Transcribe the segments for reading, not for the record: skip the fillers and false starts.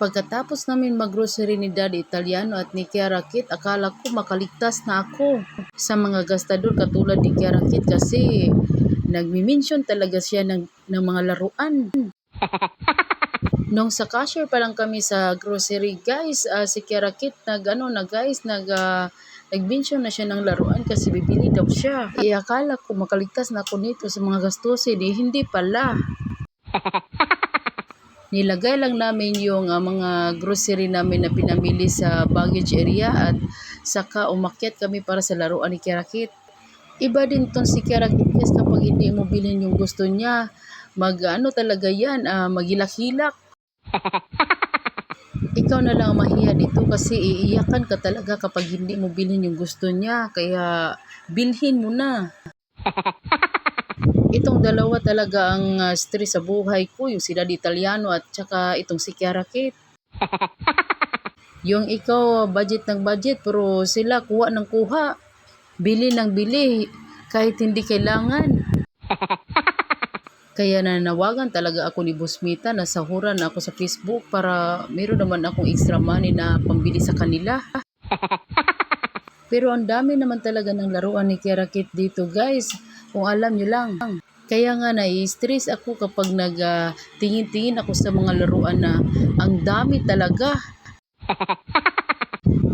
Pagkatapos namin mag-grocery ni Daddy Italiano at ni Kiara Kit, akala ko makaligtas na ako sa mga gastador katulad ni Kiara Kit kasi nagmi-mention talaga siya ng mga laruan. Nung sa cashier pa lang kami sa grocery guys, si Kiara Kit nag-mention na siya ng laruan kasi bibili daw siya. Akala ko makaligtas na ako nito sa mga gastusin, hindi pala. Nilagay lang namin yung mga grocery namin na pinamili sa baggage area at saka umakyat kami para sa laruan ni Kiara Kit. Iba din ton si Kiara Kit guys, kapag hindi mo bilhin yung gusto niya, talaga yan, maghilak-hilak. Ikaw na lang mahiya dito kasi iiyakan ka talaga kapag hindi mo bilhin yung gusto niya, kaya bilhin mo na. Itong dalawa talaga ang stress sa buhay ko, yung si Daddy Italiano at saka itong si Kiara Kit. Yung ikaw budget ng budget pero sila kuha ng kuha, bili ng bili kahit hindi kailangan. Kaya nanawagan talaga ako ni Boss Mita na sahuran ako sa Facebook para meron naman akong extra money na pambili sa kanila. Pero ang dami naman talaga ng laruan ni Kiara Kit dito guys, kung alam nyo lang. Kaya nga nai-stress ako kapag nagtingin-tingin ako sa mga laruan na ang dami talaga.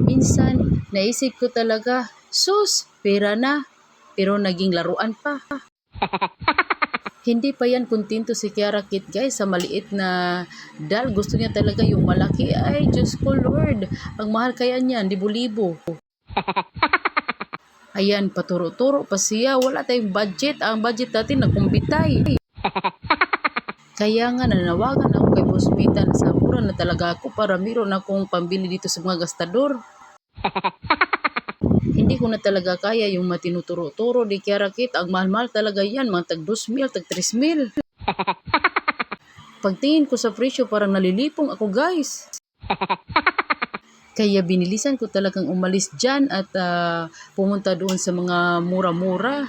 Minsan naisip ko talaga, sus, pera na, pero naging laruan pa. Hindi pa yan kontento si Kiara Kit guys sa maliit na doll. Gusto niya talaga yung malaki. Ay, Diyos ko Lord, ang mahal kaya niyan, libo-libo. Ayan, paturo-turo pa siya. Wala tayong budget. Ang budget natin nagkumbitay. Kaya nga nanawagan ako kay Boss Mita na saburan na talaga ako para meron akong pambili dito sa mga gastador. Hindi ko na talaga kaya yung matinuturo-turo ni Kiara Kit. Ang mahal-mahal talaga yan. Mga tag 2,000, tag 3,000. Pagtingin ko sa presyo parang nalilipong ako guys. Kaya binilisan ko talagang umalis dyan at pumunta doon sa mga mura-mura.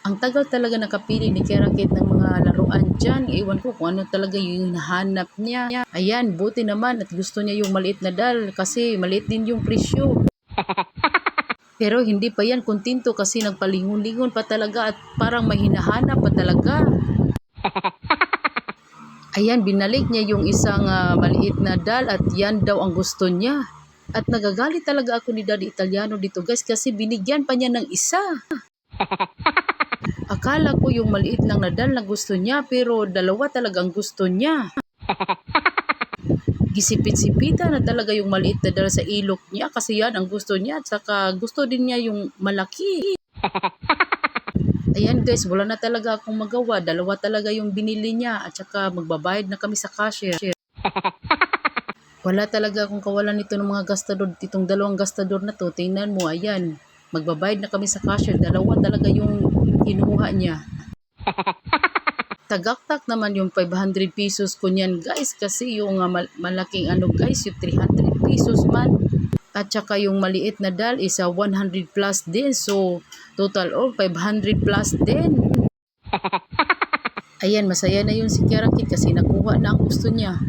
Ang tagal talaga nakapili ni Kiara Kit ng mga laruan dyan. Iwan ko kung ano talaga yung hinahanap niya. Ayan, buti naman at gusto niya yung maliit na doll kasi maliit din yung presyo. Pero hindi pa yan kontento kasi nagpalingon-lingon pa talaga at parang may hinahanap pa talaga. Ayan, binalik niya yung isang maliit na doll at yan daw ang gusto niya. At nagagalit talaga ako ni Daddy Italiano dito guys kasi binigyan pa niya ng isa. Akala ko yung maliit lang na doll na gusto niya pero dalawa talaga ang gusto niya. Gisipit-sipita na talaga yung maliit na doll sa ilok niya kasi yan ang gusto niya at saka gusto din niya yung malaki. Ayan guys, wala na talaga akong magawa. Dalawa talaga yung binili niya at saka magbabayad na kami sa cashier. Wala talaga akong kawalan nito ng mga gastador. Itong dalawang gastador na to, tingnan mo, ayan. Magbabayad na kami sa cashier. Dalawa talaga yung kinuha niya. Tagaktak naman yung 500 pesos ko niyan guys kasi yung malaking guys, yung 300 pesos man. At saka yung maliit na doll is 100 plus din. So, total 500 plus din. Ayan, masaya na yun si Kiara Kit kasi nakuha na ang gusto niya.